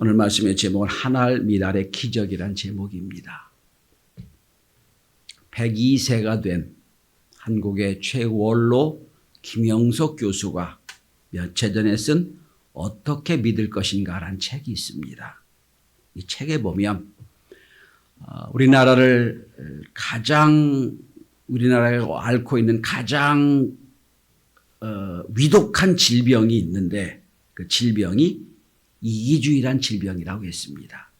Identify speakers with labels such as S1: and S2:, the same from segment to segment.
S1: 오늘 말씀의 제목은 한알 미랄의 기적이란 제목입니다. 102세가 된 한국의 최원로 김영석 교수가 며칠 전에 쓴 어떻게 믿을 것인가라는 책이 있습니다. 이 책에 보면 우리나라가 앓고 있는 가장 위독한 질병이 있는데 그 질병이 이기주의란 질병이라고 했습니다.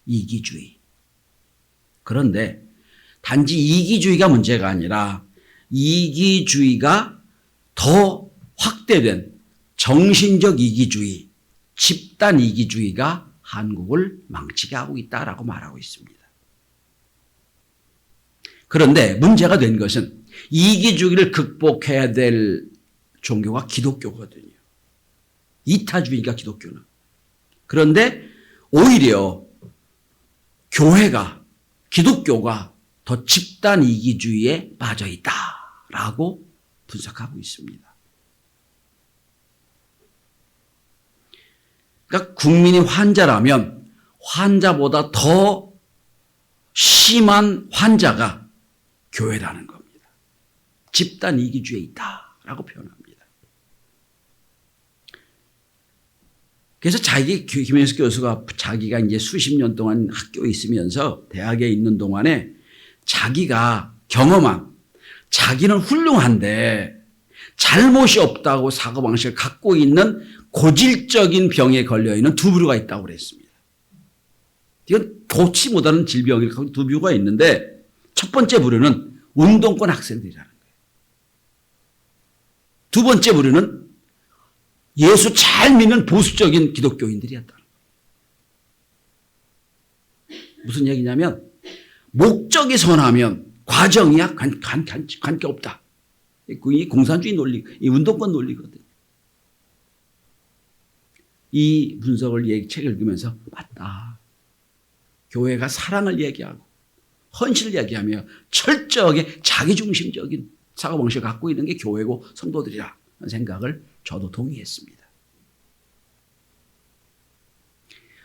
S1: 이기주의. 그런데 단지 이기주의가 문제가 아니라 이기주의가 더 확대된 정신적 이기주의, 집단 이기주의가 한국을 망치게 하고 있다라고 말하고 있습니다. 그런데 문제가 된 것은 이기주의를 극복해야 될 종교가 기독교거든요. 이타주의가 기독교는. 그런데 오히려 기독교가 더 집단 이기주의에 빠져 있다라고 분석하고 있습니다. 그러니까 국민이 환자라면 환자보다 더 심한 환자가 교회라는 겁니다. 집단 이기주의에 있다라고 표현합니다. 그래서 김영석 교수가 자기가 이제 수십 년 동안 학교에 있으면서 대학에 있는 동안에 자기가 경험한 자기는 훌륭한데 잘못이 없다고 사고방식을 갖고 있는 고질적인 병에 걸려있는 두 부류가 있다고 그랬습니다. 이건 고치 못하는 질병이 두 부류가 있는데 첫 번째 부류는 운동권 학생들이라는 거예요. 두 번째 부류는 예수 잘 믿는 보수적인 기독교인들이었다. 무슨 얘기냐면 목적이 선하면 과정이야 관계 없다. 이 공산주의 논리, 이 운동권 논리거든. 이 분석을 책을 읽으면서 맞다. 교회가 사랑을 얘기하고 헌신을 얘기하며 철저하게 자기중심적인 사고방식을 갖고 있는 게 교회고 성도들이라 하는 생각을 저도 동의했습니다.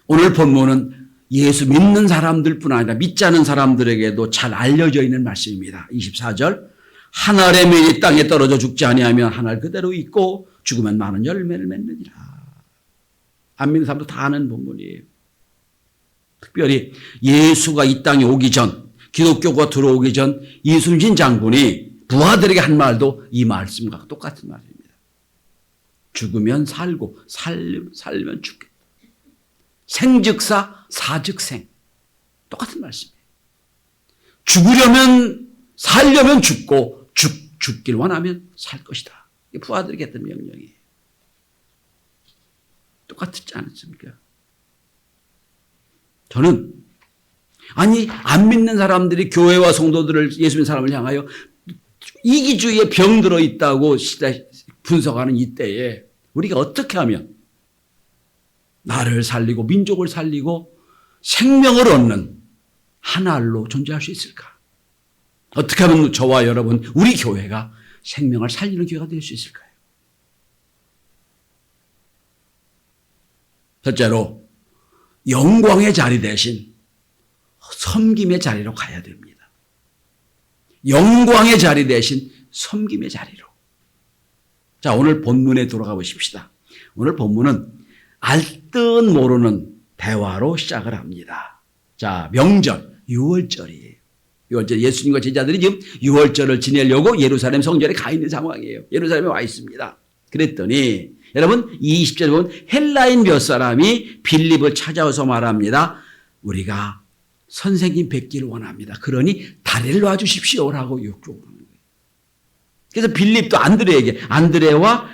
S1: 오늘 본문은 예수 믿는 사람들뿐 아니라 믿지 않은 사람들에게도 잘 알려져 있는 말씀입니다. 24절 한 알의 맨이 땅에 떨어져 죽지 아니하면 한 알 그대로 있고 죽으면 많은 열매를 맺느니라. 안 믿는 사람도 다 아는 본문이에요. 특별히 예수가 이 땅에 오기 전, 기독교가 들어오기 전 이순신 장군이 부하들에게 한 말도 이 말씀과 똑같은 말입니다. 죽으면 살고 살면 죽겠다. 생즉사 사즉생. 똑같은 말씀이에요. 죽으려면 살려면 죽고 죽길 원하면 살 것이다. 이게 부하들에게 했던 명령이에요. 똑같지 않습니까? 저는 안 믿는 사람들이 교회와 성도들을 예수 믿는 사람을 향하여 이기주의에 병들어 있다고 분석하는 이때에 우리가 어떻게 하면 나를 살리고 민족을 살리고 생명을 얻는 하나로 존재할 수 있을까? 어떻게 하면 저와 여러분 우리 교회가 생명을 살리는 교회가 될 수 있을까요? 첫째로 영광의 자리 대신 섬김의 자리로 가야 됩니다. 영광의 자리 대신 섬김의 자리로. 자, 오늘 본문에 돌아가 보십시다. 오늘 본문은 알듯 모르는 대화로 시작을 합니다. 자, 명절, 6월절이에요. 6월절 예수님과 제자들이 지금 6월절을 지내려고 예루살렘 성전에 가 있는 상황이에요. 예루살렘에 와 있습니다. 그랬더니 여러분 20절에 보면 헬라인 몇 사람이 빌립을 찾아와서 말합니다. 우리가 선생님 뵙기를 원합니다. 그러니 다리를 놔주십시오라고 요구하는 거예요. 그래서 빌립도 안드레와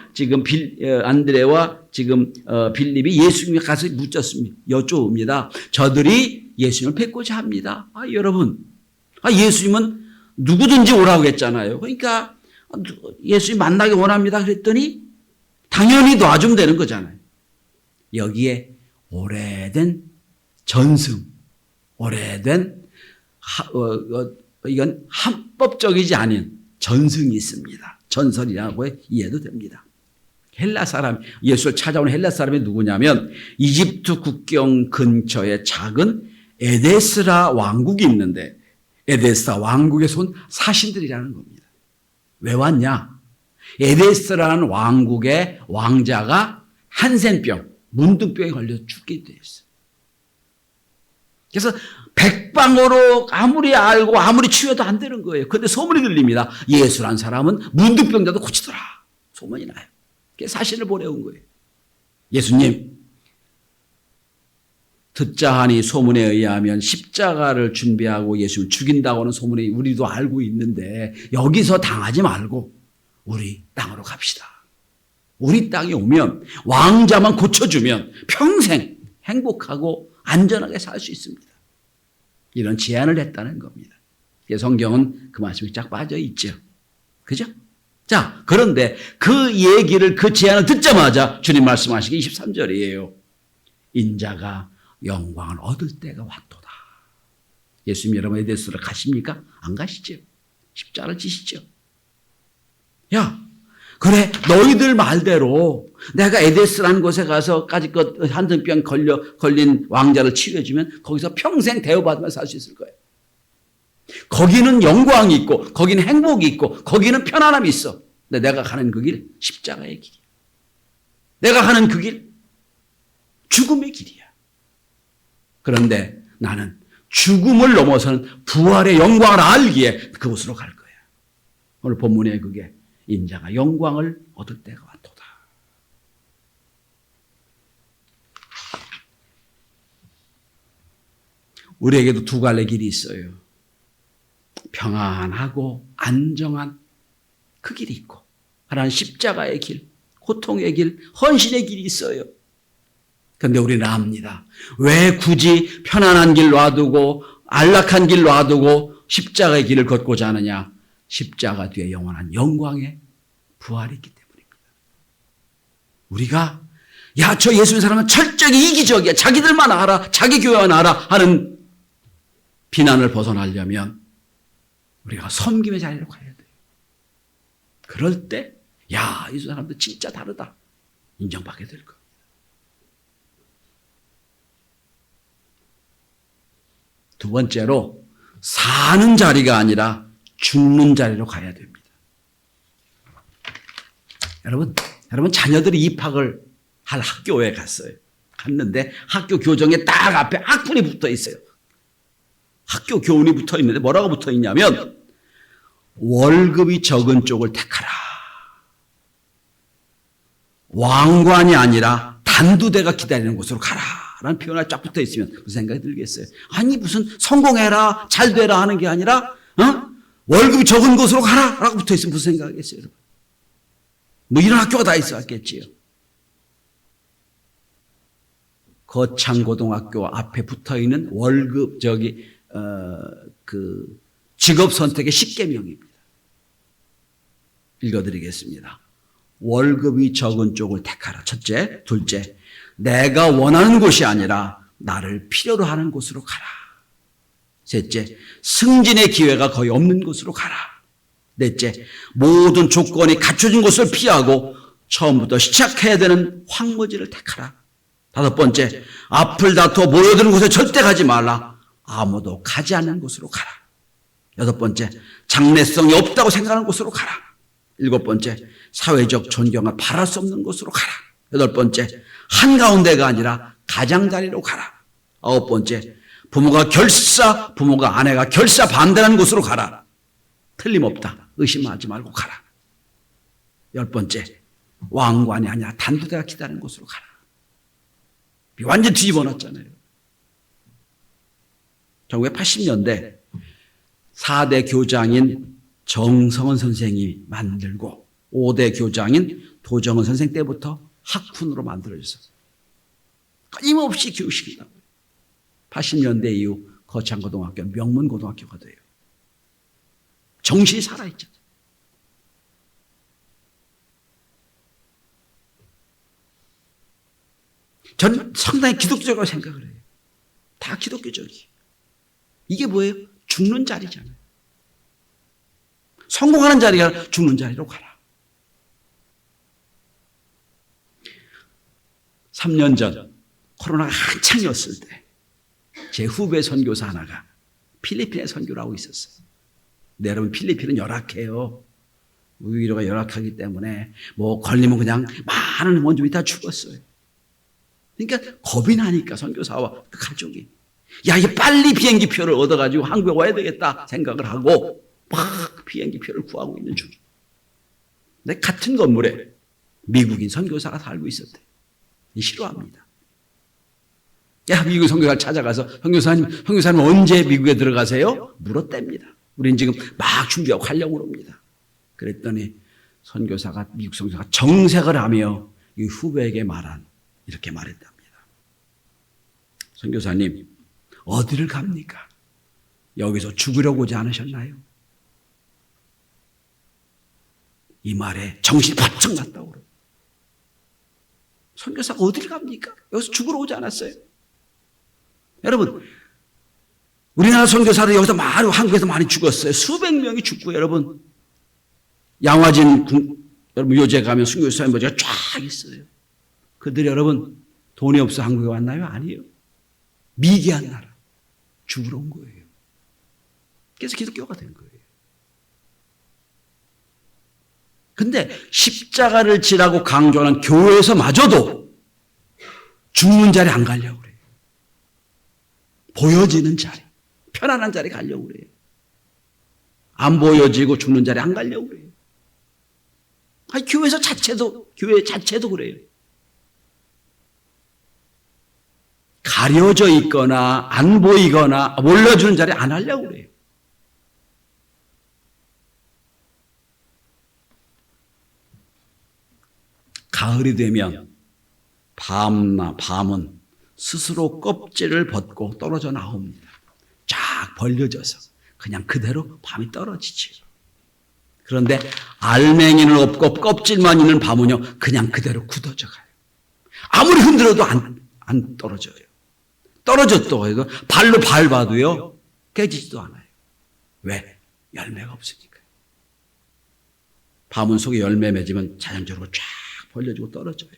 S1: 빌립이 예수님에 가서 묻졌습니다. 여쭤옵니다. 저들이 예수님을 뵙고자 합니다. 여러분, 예수님은 누구든지 오라고 했잖아요. 그러니까 예수님 만나기 원합니다. 그랬더니 당연히 놔주면 되는 거잖아요. 여기에 오래된 전승, 이건 합법적이지 않은 전승이 있습니다. 전설이라고 이해도 됩니다. 헬라 사람, 예수를 찾아온 헬라 사람이 누구냐면 이집트 국경 근처에 작은 에데스라 왕국이 있는데 에데스라 왕국에서 온 사신들이라는 겁니다. 왜 왔냐? 에데스라는 왕국의 왕자가 한센병, 문둥병에 걸려 죽게 됐어요. 그래서 백방으로 아무리 알고 아무리 치유해도 안 되는 거예요. 그런데 소문이 들립니다. 예수란 사람은 문둥병자도 고치더라. 소문이 나요. 그래서 사신을 보내온 거예요. 예수님, 듣자 하니 소문에 의하면 십자가를 준비하고 예수를 죽인다고 하는 소문이 우리도 알고 있는데 여기서 당하지 말고 우리 땅으로 갑시다. 우리 땅에 오면 왕자만 고쳐주면 평생 행복하고 안전하게 살 수 있습니다. 이런 제안을 했다는 겁니다. 성경은 그 말씀이 쫙 빠져 있죠. 그죠? 자, 그런데 그 얘기를, 그 제안을 듣자마자 주님 말씀하시기 23절이에요. 인자가 영광을 얻을 때가 왔도다. 예수님 여러분 에데스로 가십니까? 안 가시죠. 십자가를 지시죠. 야, 그래, 너희들 말대로 내가 에데스라는 곳에 가서 까짓것 한센병 걸린 왕자를 치료해주면 거기서 평생 대우받으며 살 수 있을 거예요. 거기는 영광이 있고, 거기는 행복이 있고, 거기는 편안함이 있어. 근데 내가 가는 그 길, 십자가의 길이야. 내가 가는 그 길, 죽음의 길이야. 그런데 나는 죽음을 넘어서는 부활의 영광을 알기에 그곳으로 갈 거야. 오늘 본문에 그게 인자가 영광을 얻을 때가 왔도다. 우리에게도 두 갈래 길이 있어요. 평안하고 안정한 그 길이 있고, 하나는 십자가의 길, 고통의 길, 헌신의 길이 있어요. 그런데 우리는 압니다. 왜 굳이 편안한 길 놔두고 안락한 길 놔두고 십자가의 길을 걷고자 하느냐? 십자가 뒤에 영원한 영광의 부활이 있기 때문입니다. 우리가 야, 저 예수 사람은 철저히 이기적이야. 자기들만 알아. 자기 교회만 알아. 하는 비난을 벗어나려면 우리가 섬김의 자리로 가야 돼요. 그럴 때 야, 이 사람들 진짜 다르다. 인정받게 될 겁니다. 두 번째로 사는 자리가 아니라 죽는 자리로 가야 됩니다. 여러분 자녀들이 입학을 할 학교에 갔는데 학교 교정에 딱 앞에 학문이 붙어 있어요. 학교 교훈이 붙어 있는데 뭐라고 붙어 있냐면 월급이 적은 쪽을 택하라. 왕관이 아니라 단두대가 기다리는 곳으로 가라. 라는 표현이 쫙 붙어 있으면 무슨 생각이 들겠어요? 아니 무슨 성공해라 잘 되라 하는 게 아니라 월급이 적은 곳으로 가라 라고 붙어 있으면 무슨 생각이겠어요? 여러분? 뭐 이런 학교가 다 있었겠지요. 거창고등학교 앞에 붙어 있는 월급 그 직업 선택의 10계명입니다. 읽어드리겠습니다. 월급이 적은 쪽을 택하라. 첫째, 둘째, 내가 원하는 곳이 아니라 나를 필요로 하는 곳으로 가라. 셋째, 승진의 기회가 거의 없는 곳으로 가라. 넷째, 모든 조건이 갖춰진 곳을 피하고 처음부터 시작해야 되는 황무지를 택하라. 다섯 번째, 앞을 다투어 모여드는 곳에 절대 가지 말라. 아무도 가지 않는 곳으로 가라. 여섯 번째, 장래성이 없다고 생각하는 곳으로 가라. 일곱 번째, 사회적 존경을 바랄 수 없는 곳으로 가라. 여덟 번째, 한가운데가 아니라 가장자리로 가라. 아홉 번째, 부모가 아내가 결사 반대하는 곳으로 가라. 틀림없다. 의심하지 말고 가라. 열 번째, 왕관이 아니라 단두대가 기다리는 곳으로 가라. 완전 뒤집어 놨잖아요. 1980년대 4대 교장인 정성원 선생이 만들고 5대 교장인 도정은 선생 때부터 학훈으로 만들어졌어요. 끊임없이 교육시킨다고요. 80년대 이후 거창고등학교는 명문고등학교가 돼요. 정신이 살아있죠. 저는 상당히 기독교적으로 생각을 해요. 다 기독교적이에요. 이게 뭐예요? 죽는 자리잖아요. 성공하는 자리가 죽는 자리로 가라. 3년 전 코로나가 한창이었을 때 제 후배 선교사 하나가 필리핀에 선교를 하고 있었어요. 근데 여러분 필리핀은 열악해요. 무기위로가 열악하기 때문에 뭐 걸리면 그냥 많은 원주민이 다 죽었어요. 그러니까 겁이 나니까 선교사와 그 가족이 야 이게 빨리 비행기 표를 얻어가지고 한국에 와야 되겠다 생각을 하고 막 비행기 표를 구하고 있는 중. 근데 같은 건물에 미국인 선교사가 살고 있었대. 싫어합니다. 야 미국 선교사를 찾아가서 선교사님 언제 미국에 들어가세요? 물었답니다. 우린 지금 막 준비하고 가려고 합니다. 그랬더니 미국 선교사가 정색을 하며 이 후배에게 이렇게 말했답니다. 선교사님 어디를 갑니까? 여기서 죽으려고 오지 않으셨나요? 이 말에 정신이 바짝 났다고 그래요. 선교사가 어디를 갑니까? 여기서 죽으러 오지 않았어요. 여러분 우리나라 선교사들 여기서 한국에서 많이 죽었어요. 수백 명이 죽고요. 여러분 양화진 여러분 요새 가면 선교사님 모자가 쫙 있어요. 그들이 여러분 돈이 없어 한국에 왔나요? 아니에요. 미개한 나라 죽으러 온 거예요. 그래서 기독교가 된 거예요. 근데 십자가를 지라고 강조하는 교회에서마저도 죽는 자리 안 가려고 그래요. 보여지는 자리, 편안한 자리 가려고 그래요. 안 보여지고 죽는 자리 안 가려고 그래요. 아니, 교회 자체도 그래요. 가려져 있거나 안 보이거나 몰라주는 자리 안 하려고 그래요. 가을이 되면 밤은 스스로 껍질을 벗고 떨어져 나옵니다. 쫙 벌려져서 그냥 그대로 밤이 떨어지지. 그런데 알맹이는 없고 껍질만 있는 밤은요 그냥 그대로 굳어져 가요. 아무리 흔들어도 안 떨어져요. 떨어졌다고 해도 발로 밟아도요 깨지지도 않아요. 왜? 열매가 없으니까요. 밤은 속에 열매 맺으면 자연적으로 쫙 벌려지고 떨어져요.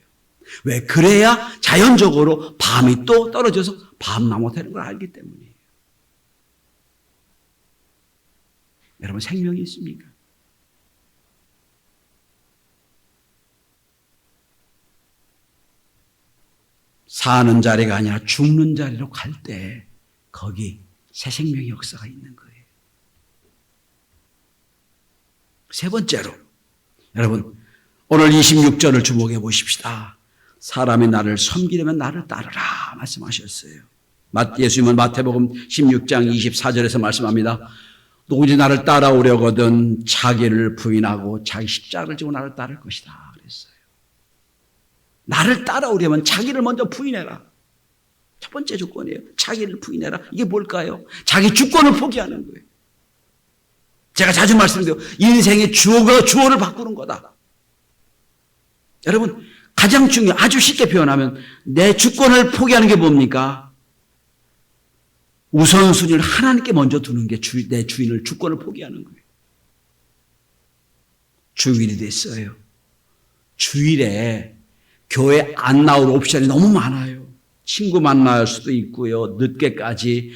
S1: 왜? 그래야 자연적으로 밤이 또 떨어져서 밤나무 되는 걸 알기 때문이에요. 여러분 생명이 있습니까? 사는 자리가 아니라 죽는 자리로 갈 때 거기 새 생명의 역사가 있는 거예요. 세 번째로 여러분 오늘 26절을 주목해 보십시다. 사람이 나를 섬기려면 나를 따르라 말씀하셨어요. 예수님은 마태복음 16장 24절에서 말씀합니다. 누구든지 나를 따라오려거든 자기를 부인하고 자기 십자가를 지고 나를 따를 것이다 그랬어요. 나를 따라오려면 자기를 먼저 부인해라. 첫 번째 조건이에요. 자기를 부인해라. 이게 뭘까요? 자기 주권을 포기하는 거예요. 제가 자주 말씀드려요. 인생의 주어를 바꾸는 거다. 여러분 가장 아주 쉽게 표현하면 내 주권을 포기하는 게 뭡니까? 우선순위를 하나님께 먼저 두는 게 내 주권을 포기하는 거예요. 주일이 됐어요. 주일에 교회 안 나올 옵션이 너무 많아요. 친구 만날 수도 있고요. 늦게까지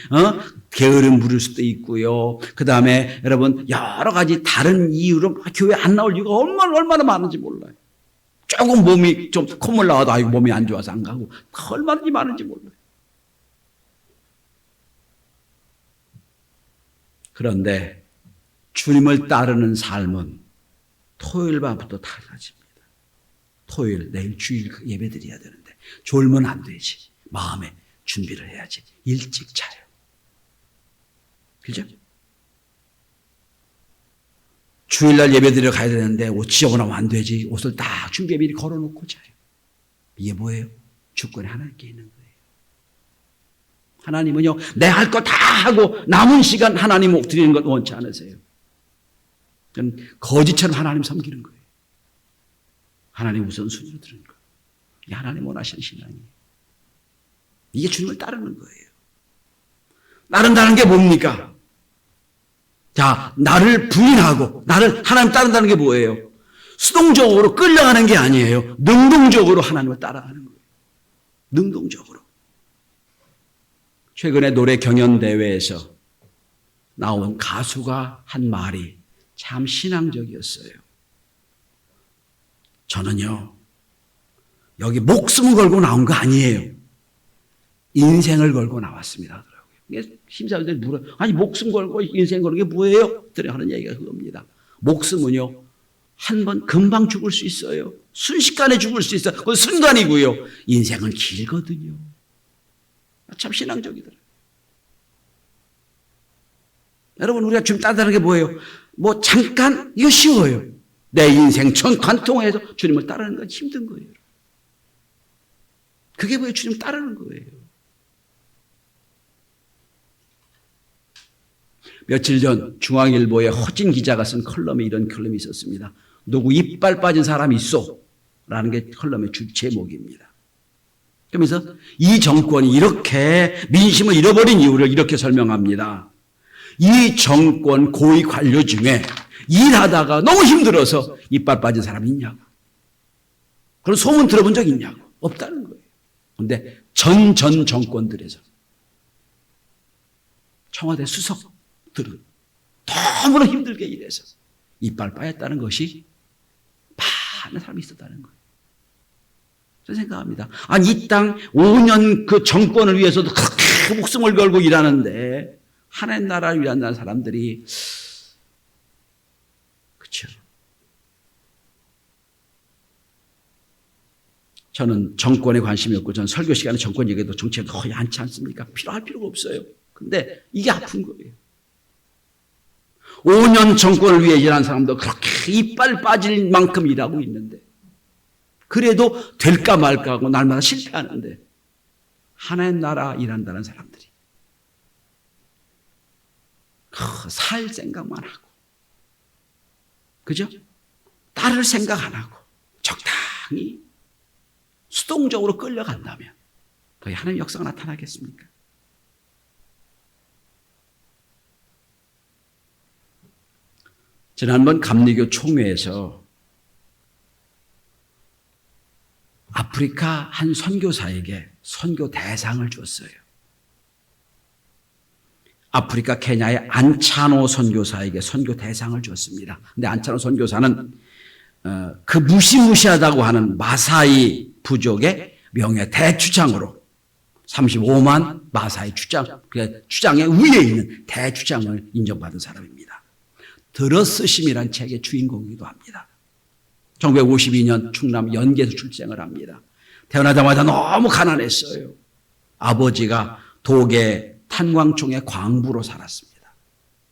S1: 게으름 부릴 수도 있고요. 그 다음에 여러분 여러 가지 다른 이유로 교회 안 나올 이유가 얼마나 많은지 몰라요. 조금 몸이 좀 콧물 나와도 아이고 몸이 안 좋아서 안 가고 얼마나 많은지 몰라요. 그런데 주님을 따르는 삶은 토요일 밤부터 달라집니다. 토요일 내일 주일 예배 드려야 되는데 졸면 안 되지. 마음에 준비를 해야지. 일찍 자요. 그죠? 주일날 예배 드리러 가야 되는데 옷 지저분하면 안 되지. 옷을 딱 준비해 미리 걸어놓고 자요. 이게 뭐예요? 주권이 하나님께 있는 거예요. 하나님은요, 내 할 거 다 하고 남은 시간 하나님 드리는 것 원치 않으세요. 거지처럼 하나님 섬기는 거예요. 하나님 우선순위로 드리는 거예요. 이게 하나님 원하시는 신앙이에요. 이게 주님을 따르는 거예요. 따른다는 게 뭡니까? 자, 나를 부인하고 하나님 따른다는 게 뭐예요? 수동적으로 끌려가는 게 아니에요. 능동적으로 하나님을 따라가는 거예요. 능동적으로. 최근에 노래 경연대회에서 나온 가수가 한 말이 참 신앙적이었어요. 저는요, 여기 목숨을 걸고 나온 거 아니에요. 인생을 걸고 나왔습니다. 하더라고요. 심사위원들이 물어요. 아니, 목숨 걸고 인생 거는 게 뭐예요? 하는 얘기가 그겁니다. 목숨은요, 한 번 금방 죽을 수 있어요. 순식간에 죽을 수 있어요. 그건 순간이고요. 인생은 길거든요. 참 신앙적이더라고요. 여러분, 우리가 좀 따르는 게 뭐예요? 뭐 잠깐, 이거 쉬워요. 내 인생 전 관통해서 주님을 따르는 건 힘든 거예요. 그게 뭐예요? 주님 따르는 거예요. 며칠 전 중앙일보에 허진 기자가 쓴 컬럼에 이런 컬럼이 있었습니다. 누구 이빨 빠진 사람이 있어? 라는 게 컬럼의 제목입니다. 그러면서 이 정권이 이렇게 민심을 잃어버린 이유를 이렇게 설명합니다. 이 정권 고위 관료 중에 일하다가 너무 힘들어서 이빨 빠진 사람이 있냐고. 그런 소문 들어본 적 있냐고. 없다는 거예요. 그런데 전 정권들에서 청와대 수석들은 너무나 힘들게 일해서 이빨 빠졌다는 것이 많은 사람이 있었다는 거예요. 저는 생각합니다. 아니, 이 땅 5년 그 정권을 위해서도 그렇게 목숨을 걸고 일하는데 하나님 나라를 위한 사람들이, 그렇죠. 저는 정권에 관심이 없고, 저는 설교 시간에 정권 얘기도 정치가 거의 않지 않습니까? 필요할 필요가 없어요. 근데 이게 아픈 거예요. 5년 정권을 위해 일하는 사람도 그렇게 이빨 빠질 만큼 일하고 있는데, 그래도 될까 말까 하고 날마다 실패하는데, 하나님 나라 일한다는 사람들이 살 생각만 하고, 그죠? 따를 생각 안 하고 적당히 수동적으로 끌려간다면 거기 하나님의 역사가 나타나겠습니까? 지난번 감리교 총회에서 아프리카 한 선교사에게 선교 대상을 줬어요. 아프리카 케냐의 안차노 선교사에게 선교 대상을 줬습니다. 근데 안차노 선교사는 그 무시무시하다고 하는 마사이 부족의 명예 대주장으로 35만 마사이 주장의 위에 있는 대주장을 인정받은 사람입니다. 드러스심이란 책의 주인공이기도 합니다. 1952년 충남 연계에서 출생을 합니다. 태어나자마자 너무 가난했어요. 아버지가 독일 탄광총의 광부로 살았습니다.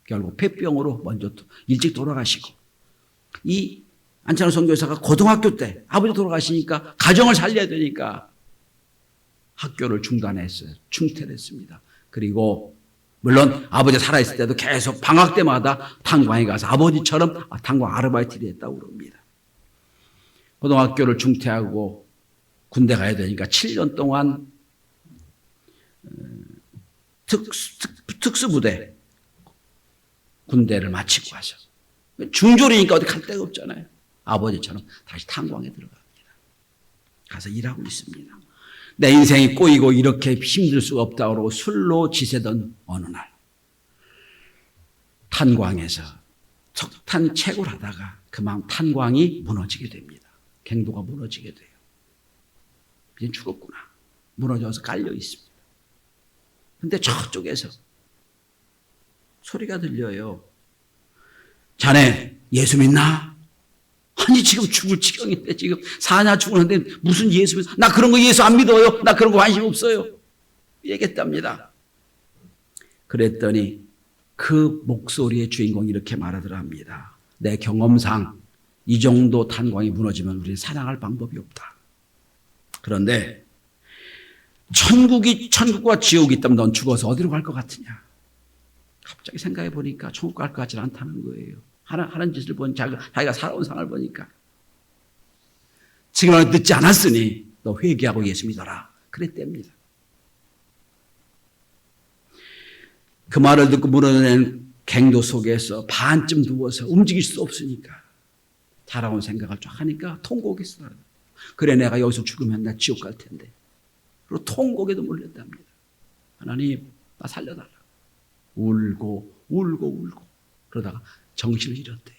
S1: 결국 폐병으로 먼저 일찍 돌아가시고, 이 안차노 선교사가 고등학교 때 아버지 돌아가시니까 가정을 살려야 되니까 학교를 중단했어요. 중퇴를 했습니다. 그리고 물론 아버지 살아있을 때도 계속 방학 때마다 탄광에 가서 아버지처럼 탄광 아르바이트를 했다고 그럽니다. 고등학교를 중퇴하고 군대 가야 되니까 7년 동안 특수부대 군대를 마치고 와서 중졸이니까 어디 갈 데가 없잖아요. 아버지처럼 다시 탄광에 들어갑니다. 가서 일하고 있습니다. 내 인생이 꼬이고 이렇게 힘들 수가 없다고 그러고 술로 지새던 어느 날 탄광에서 석탄 채굴하다가 그만 탄광이 무너지게 됩니다. 갱도가 무너지게 돼요. 이제 죽었구나. 무너져서 깔려 있습니다. 근데 저쪽에서 소리가 들려요. 자네 예수 믿나? 아니 지금 죽을 지경인데 지금 사냐 죽었는데 무슨 예수 믿어? 나 그런 거 예수 안 믿어요. 나 그런 거 관심 없어요. 얘기했답니다. 그랬더니 그 목소리의 주인공이 이렇게 말하더랍니다. 내 경험상 이 정도 탄광이 무너지면 우리는 사랑할 방법이 없다. 그런데 천국과 지옥이 있다면 넌 죽어서 어디로 갈 것 같으냐? 갑자기 생각해 보니까 천국 갈 것 같지는 않다는 거예요. 하는 짓을 보니 자기가 살아온 상을 보니까 지금은 늦지 않았으니 너 회개하고 예수 믿어라. 그랬답니다. 그 말을 듣고 무너져낸 갱도 속에서 반쯤 누워서 움직일 수 없으니까 살아온 생각을 쫙 하니까 통곡했어요. 그래 내가 여기서 죽으면 나 지옥 갈 텐데 그리고 통곡에도 몰렸답니다. 하나님, 나 살려달라. 울고 울고 울고 그러다가 정신을 잃었대요.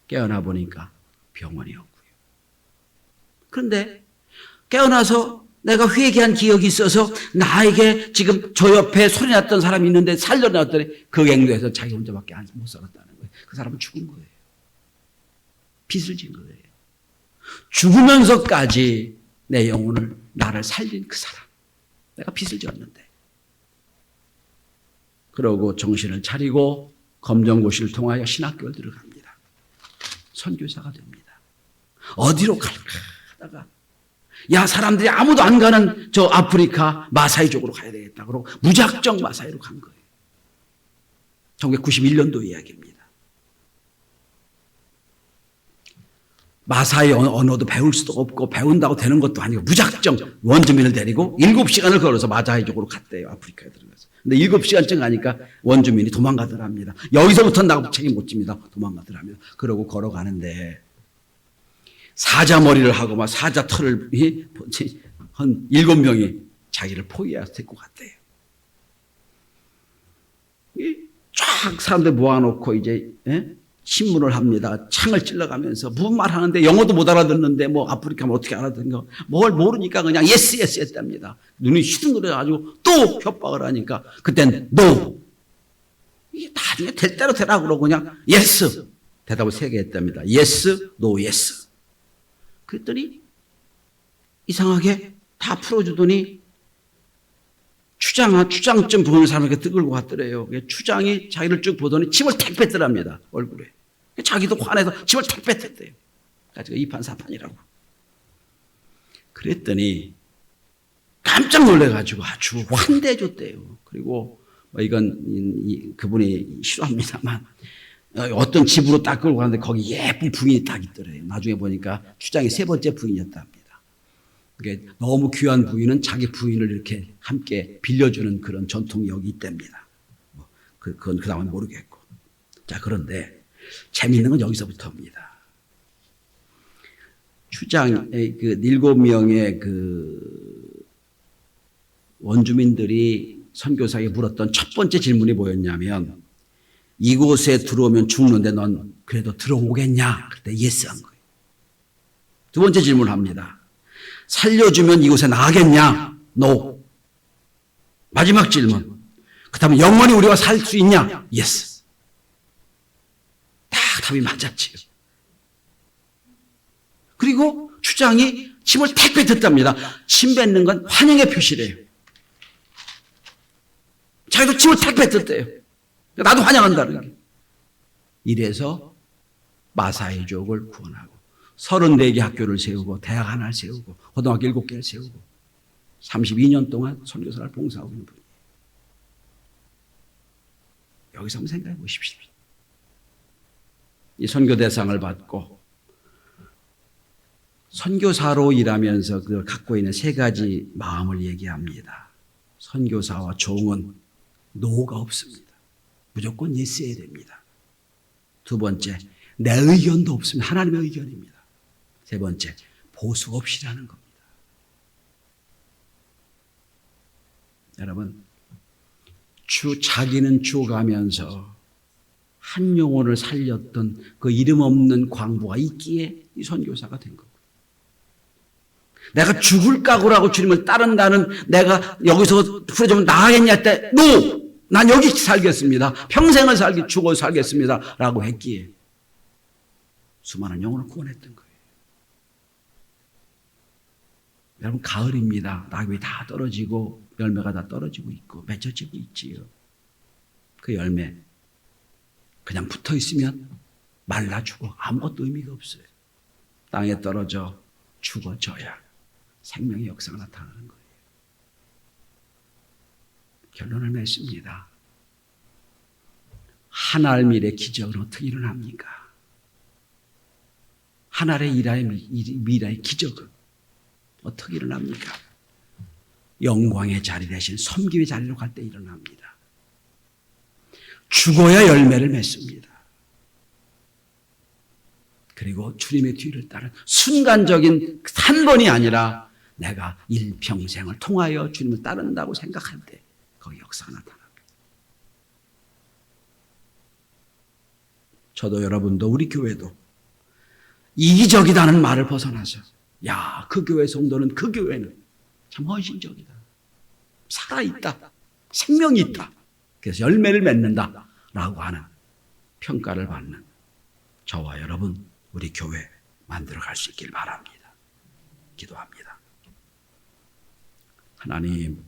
S1: 깨어나 보니까 병원이었고요. 그런데 깨어나서 내가 회개한 기억이 있어서 나에게 지금 저 옆에 소리 났던 사람이 있는데 살려놨더니 그 갱도에서 자기 혼자밖에 못 살았다는 거예요. 그 사람은 죽은 거예요. 빚을 진 거예요. 죽으면서까지 내 영혼을, 나를 살린 그 사람. 내가 빚을 졌는데. 그러고 정신을 차리고 검정고시를 통하여 신학교를 들어갑니다. 선교사가 됩니다. 어디로 갈까 하다가 야, 사람들이 아무도 안 가는 저 아프리카 마사이 쪽으로 가야 되겠다. 그러고 무작정 마사이로 간 거예요. 1991년도 이야기입니다. 마사이 언어도 배울 수도 없고 배운다고 되는 것도 아니고 무작정 원주민을 데리고 7시간을 걸어서 마사이 쪽으로 갔대요. 아프리카에 들어가서. 근데 7시간쯤 가니까 원주민이 도망가더랍니다. 여기서부터는 나하고 책임 못 집니다. 도망가더랍니다. 그러고 걸어가는데 사자 머리를 하고 막 사자 털을 한 7명이 자기를 포위해서 데리고 갔대요. 쫙 사람들 모아놓고 이제 신문을 합니다. 창을 찔러가면서 무슨 말 하는데 영어도 못 알아듣는데 뭐 아프리카면 어떻게 알아듣는가. 뭘 모르니까 그냥 예스 예스 했답니다. 눈이 휘둥그려가지고 또 협박을 하니까 그땐 노. 이게 나중에 될 대로 되라 그러고 그냥 예스. 대답을 3개 했답니다. 예스, 노, 예스. 그랬더니 이상하게 다 풀어주더니 추장쯤 보는 사람에게 뜨글고 갔더래요. 추장이 자기를 쭉 보더니 침을 탁 뱉더랍니다. 얼굴에. 자기도 화내서 침을 탁 뱉었대요. 그러니까 이판사판이라고. 그랬더니 깜짝 놀래가지고 아주 환대해줬대요. 그리고 이건 그분이 싫어합니다만 어떤 집으로 딱 끌고 가는데 거기 예쁜 부인이 딱 있더래요. 나중에 보니까 추장이 3번째 부인이었답니다. 그게 너무 귀한 부인은 자기 부인을 이렇게 함께 빌려주는 그런 전통이 여기 있답니다. 그건 그 다음은 모르겠고. 자, 그런데 재미있는 건 여기서부터입니다. 추장, 그 7명의 그 원주민들이 선교사에게 물었던 첫 번째 질문이 뭐였냐면 이곳에 들어오면 죽는데 넌 그래도 들어오겠냐? 그때 예스 한 거예요. 두 번째 질문을 합니다. 살려주면 이곳에 나가겠냐? No. 마지막 질문. 그 다음에 영원히 우리가 살 수 있냐? Yes. 다 답이 맞았지요. 그리고 추장이 침을 탁 뱉었답니다. 침 뱉는 건 환영의 표시래요. 자기도 침을 탁 뱉었대요. 나도 환영한다는 게. 이래서 마사이족을 구원하고 34개 학교를 세우고 대학 하나를 세우고 고등학교 7개를 세우고 32년 동안 선교사를 봉사하고 있는 분이에요. 여기서 한번 생각해 보십시오. 이 선교 대상을 받고 선교사로 일하면서 그걸 갖고 있는 3가지 마음을 얘기합니다. 선교사와 종은 노가 없습니다. 무조건 예스해야 됩니다. 두 번째, 내 의견도 없습니다. 하나님의 의견입니다. 세 번째, 보수 없이라는 겁니다. 여러분, 자기는 죽어가면서 한 영혼을 살렸던 그 이름 없는 광부가 있기에 이 선교사가 된 거고요. 내가 죽을 각오라고 주님을 따른다는 내가 여기서 풀어주면 나가겠냐 할 때, 노! 난 여기 살겠습니다. 평생을 죽어 살겠습니다. 라고 했기에 수많은 영혼을 구원했던 거예요. 여러분, 가을입니다. 낙엽이 다 떨어지고 열매가 다 떨어지고 있고 맺혀지고 있지요. 그 열매 그냥 붙어 있으면 말라 죽어 아무것도 의미가 없어요. 땅에 떨어져 죽어져야 생명의 역사가 나타나는 거예요. 결론을 맺습니다. 한 알 밀의 기적은 어떻게 일어납니까? 한 알의 미라의 기적은 어떻게 일어납니까? 영광의 자리 대신 섬김의 자리로 갈 때 일어납니다. 죽어야 열매를 맺습니다. 그리고 주님의 뒤를 따른 순간적인 한 번이 아니라 내가 일평생을 통하여 주님을 따른다고 생각할 때 거기 역사가 나타납니다. 저도 여러분도 우리 교회도 이기적이다는 말을 벗어나서 야, 그 교회 성도는 그 교회는 참 헌신적이다. 살아있다. 생명이 있다. 그래서 열매를 맺는다라고 하는 평가를 받는 저와 여러분 우리 교회 만들어갈 수 있길 바랍니다. 기도합니다. 하나님,